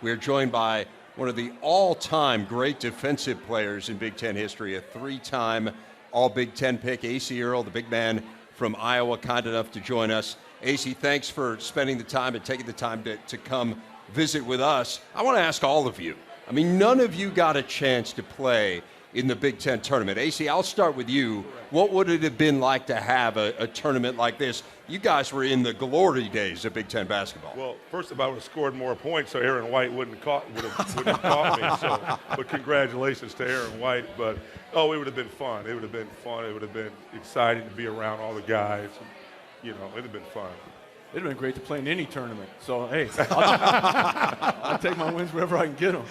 We are joined by one of the all-time great defensive players in Big Ten history, a three-time All-Big Ten pick, Acie Earl, the big man from Iowa, kind enough to join us. Acie, thanks for spending the time and taking the time to come visit with us. I want to ask all of you. I mean, none of you got a chance to play in the Big Ten tournament. Acie, I'll start with you. What would it have been like to have a tournament like this? You guys were in the glory days of Big Ten basketball. Well, first of all, I would have scored more points, so Aaron White wouldn't have caught me. So, but congratulations to Aaron White. But it would have been fun. It would have been fun. It would have been exciting to be around all the guys. You know, it would have been fun. It would have been great to play in any tournament. So, hey, I'll take my wins wherever I can get them.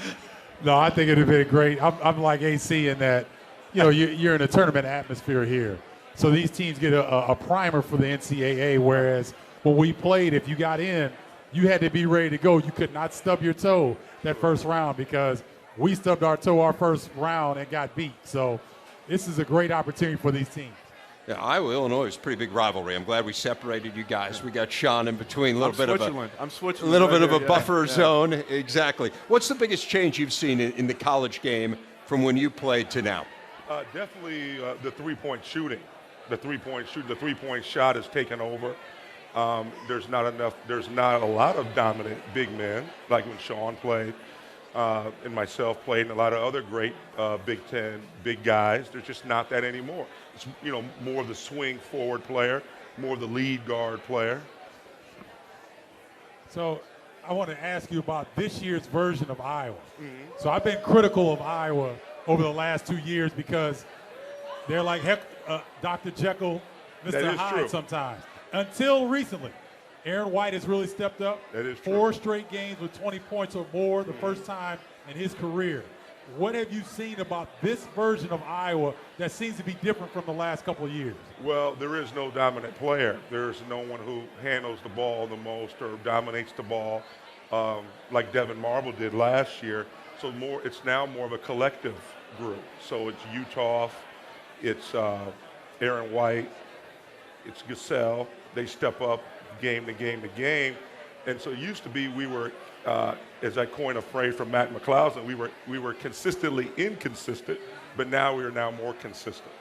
No, I think it would have been great. I'm like AC in that, you know, you're in a tournament atmosphere here. So these teams get a primer for the NCAA, whereas when we played, if you got in, you had to be ready to go. You could not stub your toe that first round because we stubbed our toe our first round and got beat. So this is a great opportunity for these teams. Yeah, Iowa, Illinois is a pretty big rivalry. I'm glad we separated you guys. We got Sean in between, a little bit of a buffer zone. Exactly. What's the biggest change you've seen in the college game from when you played to now? Definitely the three-point shooting. The three-point shot has taken over. There's not a lot of dominant big men like when Sean played and myself played and a lot of other great Big Ten big guys. There's just not that anymore. It's, you know, more of the swing forward player, more of the lead guard player. So I want to ask you about this year's version of Iowa. Mm-hmm. So I've been critical of Iowa over the last 2 years because they're like Dr. Jekyll, Mr. Hyde sometimes. Until recently, Aaron White has really stepped up. That is true. 4 straight games with 20 points or more, the first time in his career. What have you seen about this version of Iowa that seems to be different from the last couple of years? Well, there is no dominant player. There's no one who handles the ball the most or dominates the ball like Devin Marble did last year. So it's now more of a collective group. So it's Utah, it's Aaron White, it's Gasell. They step up game to game to game. And so it used to be we were, as I coined a phrase from Matt McCloudson, we were consistently inconsistent, but now we are now more consistent.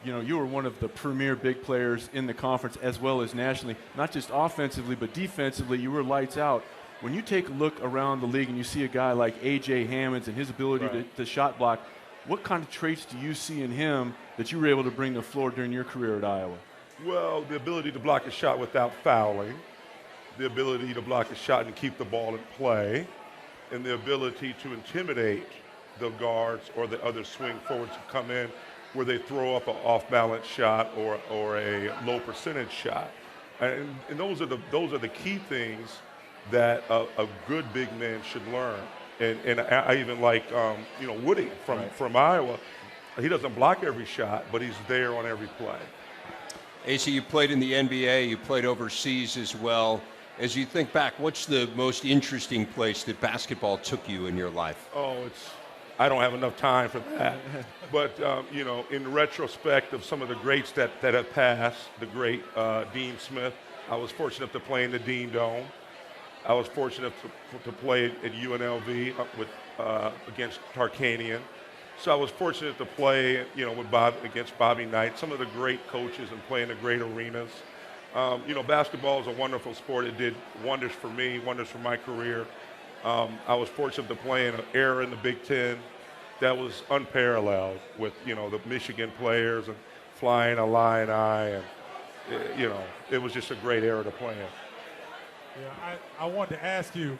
You know, you were one of the premier big players in the conference as well as nationally, not just offensively, but defensively. You were lights out. When you take a look around the league and you see a guy like A.J. Hammonds and his ability to shot block, what kind of traits do you see in him that you were able to bring to the floor during your career at Iowa? Well, the ability to block a shot without fouling, the ability to block a shot and keep the ball in play, and the ability to intimidate the guards or the other swing forwards who come in where they throw up an off-balance shot or a low percentage shot. And those are the key things that a good big man should learn. And I even like Woody from Iowa. He doesn't block every shot, but he's there on every play. Acie, you played in the NBA, you played overseas as well. As you think back, what's the most interesting place that basketball took you in your life? I don't have enough time for that. But, in retrospect of some of the greats that have passed, the great Dean Smith, I was fortunate to play in the Dean Dome. I was fortunate to play at UNLV against Tarkanian. So I was fortunate to play, against Bobby Knight, some of the great coaches and play in the great arenas. Basketball is a wonderful sport. It did wonders for me, wonders for my career. I was fortunate to play in an era in the Big Ten that was unparalleled with, the Michigan players and flying Illini, and, it was just a great era to play in. Yeah, I wanted to ask you,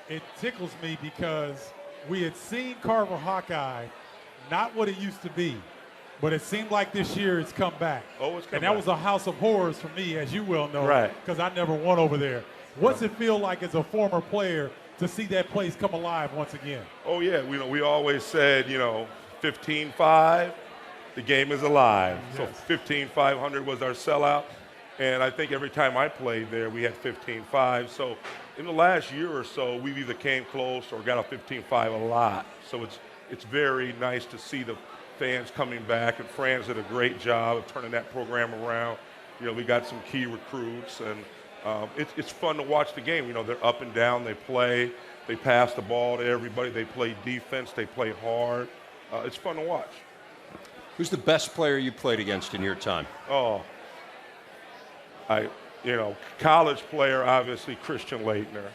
it tickles me because we had seen Carver Hawkeye, not what it used to be, but it seemed like this year it's come back. Oh, it's come back. And that was a house of horrors for me, as you well know, right? Because I never won over there. What's it feel like as a former player to see that place come alive once again? Oh, yeah. We always said, 15-5, the game is alive. Yes. So 15-500 was our sellout. And I think every time I played there, we had 15-5. So in the last year or so, we've either came close or got a 15-5 a lot. So it's very nice to see the fans coming back, and Fran's did a great job of turning that program around. We got some key recruits, and it's fun to watch the game. They're up and down, they play. They pass the ball to everybody. They play defense. They play hard. It's fun to watch. Who's the best player you played against in your time? Oh, college player, obviously Christian Laettner.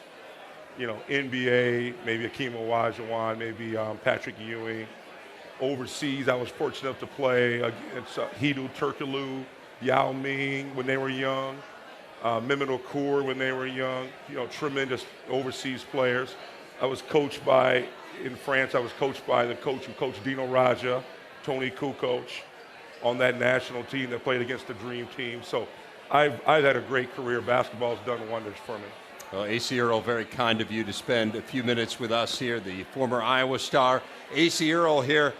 NBA, maybe Akeem Olajuwon, maybe Patrick Ewing. Overseas, I was fortunate enough to play against Hedo Turkoglu, Yao Ming when they were young, Mehmet Okur when they were young. Tremendous overseas players. In France, I was coached by the coach who coached Dino Raja, Tony Kukoc, on that national team that played against the Dream Team. So I've had a great career. Basketball's done wonders for me. Well, Acie Earl, very kind of you to spend a few minutes with us here, the former Iowa star. Acie Earl here